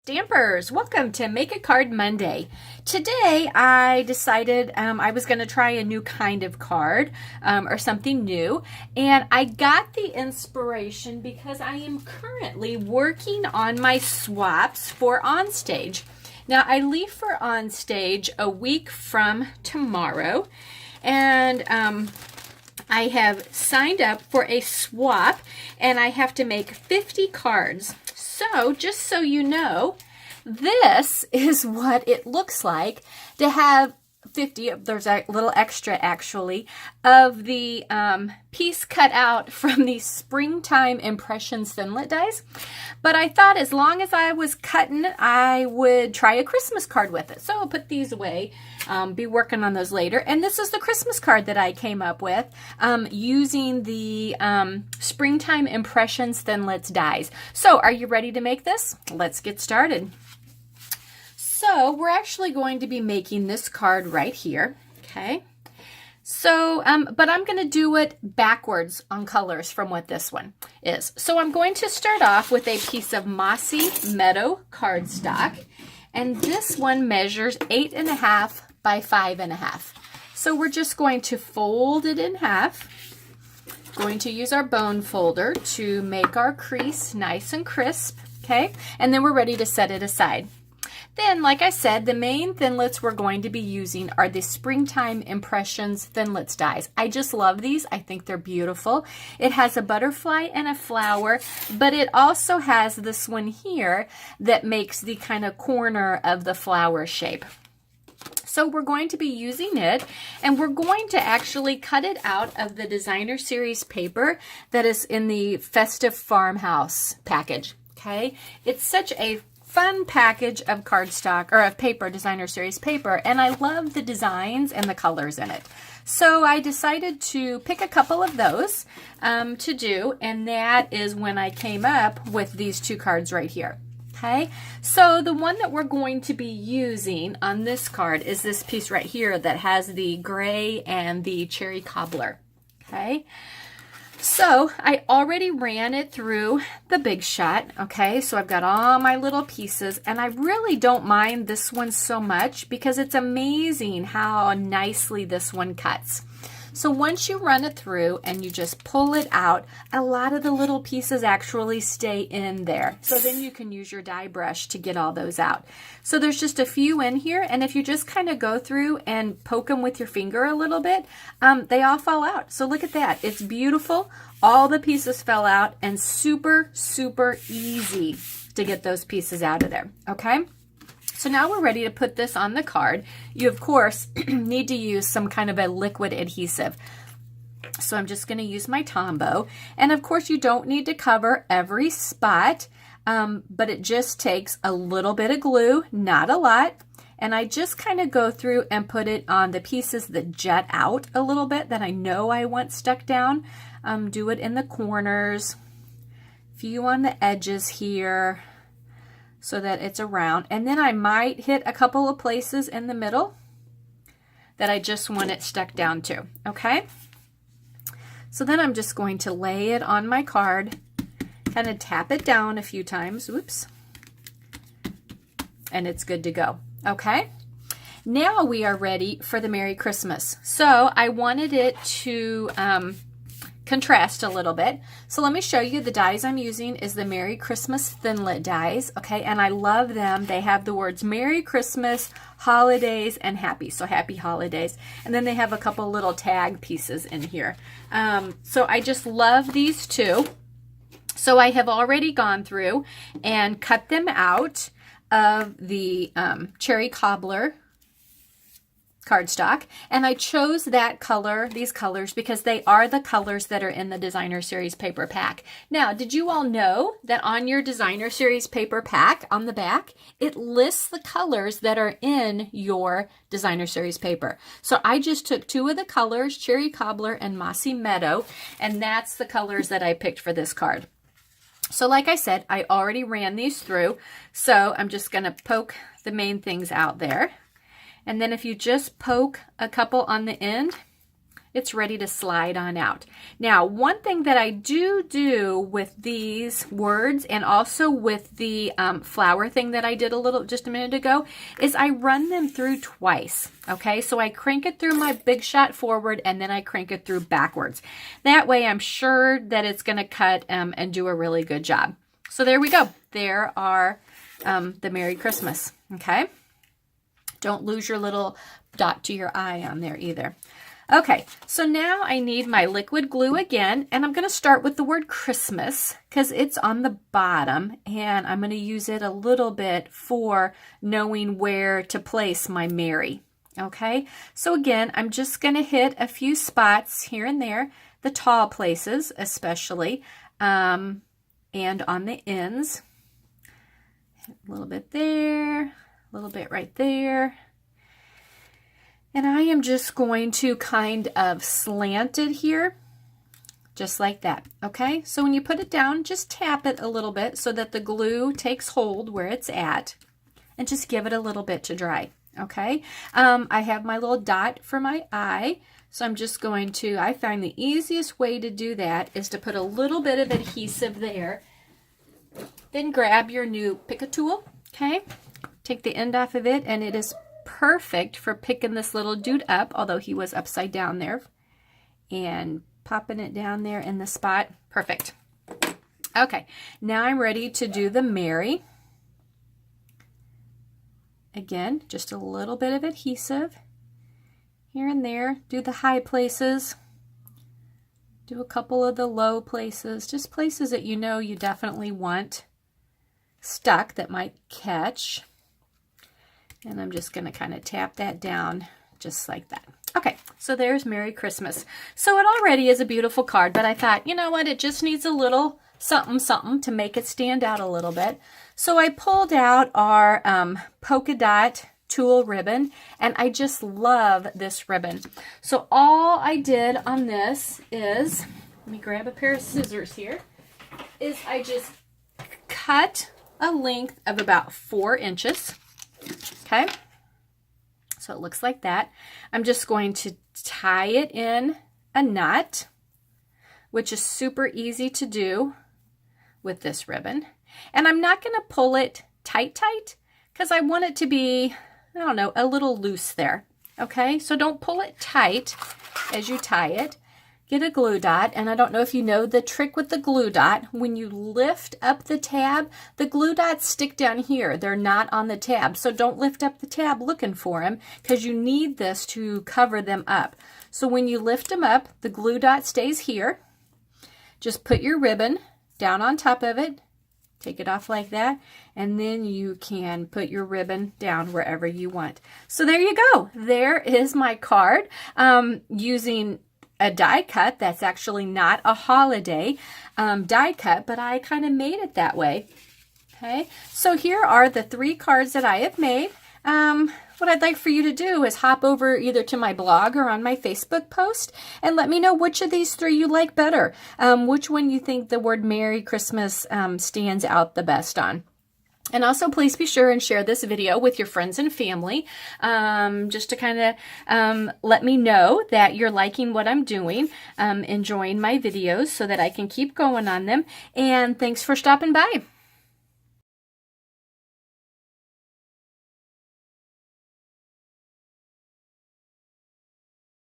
Stampers, welcome to Make a Card Monday. Today I decided I was going to try a new kind of card or something new, and I got the inspiration because I am currently working on my swaps for Onstage. Now I leave for Onstage a week from tomorrow, and I have signed up for a swap and I have to make 50 cards. So just so you know, this is what it looks like to have 50, there's a little extra actually, of the piece cut out from the Springtime Impressions Thinlit dies. But I thought as long as I was cutting, I would try a Christmas card with it. So I'll put these away, be working on those later. And this is the Christmas card that I came up with using the Springtime Impressions Thinlit dies. So are you ready to make this? Let's get started. So we're actually going to be making this card right here, okay? So, but I'm going to do it backwards on colors from what this one is. So I'm going to start off with a piece of Mossy Meadow cardstock, and this one measures 8.5 by 5.5. So we're just going to fold it in half. Going to use our bone folder to make our crease nice and crisp, okay? And then we're ready to set it aside. Then, like I said, the main Thinlits we're going to be using are the Springtime Impressions Thinlits dies. I just love these. I think they're beautiful. It has a butterfly and a flower, but it also has this one here that makes the kind of corner of the flower shape. So we're going to be using it, and we're going to actually cut it out of the Designer Series paper that is in the Festive Farmhouse package, okay? It's such a fun package of cardstock or of paper, Designer Series paper, and I love the designs and the colors in it. So I decided to pick a couple of those to do, and that is when I came up with these two cards right here. Okay, so the one that we're going to be using on this card is this piece right here that has the gray and the cherry cobbler. Okay. So I already ran it through the Big Shot, okay? So I've got all my little pieces, and I really don't mind this one so much because it's amazing how nicely this one cuts. So once you run it through and you just pull it out, a lot of the little pieces actually stay in there. So then you can use your die brush to get all those out. So there's just a few in here, and if you just kind of go through and poke them with your finger a little bit, they all fall out. So look at that. It's beautiful. All the pieces fell out, and super, super easy to get those pieces out of there, okay? So now we're ready to put this on the card. You, of course, need to use some kind of a liquid adhesive. So I'm just going to use my Tombow. And, of course, you don't need to cover every spot, but it just takes a little bit of glue, not a lot. And I just kind of go through and put it on the pieces that jut out a little bit that I know I want stuck down. Do it in the corners, few on the edges here, so that it's around. And then I might hit a couple of places in the middle that I just want it stuck down to, okay? So then I'm just going to lay it on my card, kind of tap it down a few times, whoops, and it's good to go, okay? Now we are ready for the Merry Christmas. So I wanted it to contrast a little bit. So let me show you the dies I'm using is the Merry Christmas Thinlit dies, okay? And I love them. They have the words Merry Christmas, Holidays, and Happy. So Happy Holidays. And then they have a couple little tag pieces in here. So I just love these two. So I have already gone through and cut them out of the cherry cobbler cardstock, and I chose that color, these colors, because they are the colors that are in the Designer Series paper pack. Now, did you all know that on your Designer Series paper pack, on the back, it lists the colors that are in your Designer Series paper? So I just took two of the colors, Cherry Cobbler and Mossy Meadow, and that's the colors that I picked for this card. So like I said, I already ran these through, so I'm just going to poke the main things out there. And then if you just poke a couple on the end, it's ready to slide on out. Now, one thing that I do with these words and also with the flower thing that I did just a minute ago is I run them through twice. Okay, so I crank it through my big shot forward and then I crank it through backwards. That way I'm sure that it's going to cut and do a really good job. So there we go. There are the Merry Christmas. Okay, don't lose your little dot to your eye on there either. Okay, so now I need my liquid glue again, and I'm going to start with the word Christmas because it's on the bottom, and I'm going to use it a little bit for knowing where to place my Mary. Okay, so again, I'm just going to hit a few spots here and there, the tall places especially, and on the ends. A little bit there, a little bit right there. And I am just going to kind of slant it here, just like that, okay? So when you put it down, just tap it a little bit so that the glue takes hold where it's at, and just give it a little bit to dry, okay? I have my little dot for my eye, so I'm just going to, I find the easiest way to do that is to put a little bit of adhesive there, then grab your new pick-a tool, okay? Take the end off of it, and it is perfect for picking this little dude up, although he was upside down there, and popping it down there in the spot. Perfect. Okay, now I'm ready to do the Mary. Again, just a little bit of adhesive here and there. Do the high places. Do a couple of the low places, just places that you know you definitely want stuck that might catch. And I'm just going to kind of tap that down just like that. Okay, so there's Merry Christmas. So it already is a beautiful card, but I thought, you know what, it just needs a little something, something to make it stand out a little bit. So I pulled out our polka dot tulle ribbon, and I just love this ribbon. So all I did on this is, let me grab a pair of scissors here, is I just cut a length of about 4 inches. Okay, so it looks like that. I'm just going to tie it in a knot, which is super easy to do with this ribbon. And I'm not going to pull it tight because I want it to be, I don't know, a little loose there. Okay, so don't pull it tight as you tie it. Get a glue dot, and I don't know if you know the trick with the glue dot. When you lift up the tab, the glue dots stick down here. They're not on the tab, so don't lift up the tab looking for them because you need this to cover them up. So when you lift them up, the glue dot stays here. Just put your ribbon down on top of it, take it off like that, and then you can put your ribbon down wherever you want. So there you go. There is my card using a die cut. That's actually not a holiday die cut, but I kind of made it that way. Okay, so here are the 3 cards that I have made. What I'd like for you to do is hop over either to my blog or on my Facebook post and let me know which of these 3 you like better. Which one you think the word Merry Christmas stands out the best on. And also, please be sure and share this video with your friends and family, just to kind of let me know that you're liking what I'm doing, enjoying my videos so that I can keep going on them. And thanks for stopping by.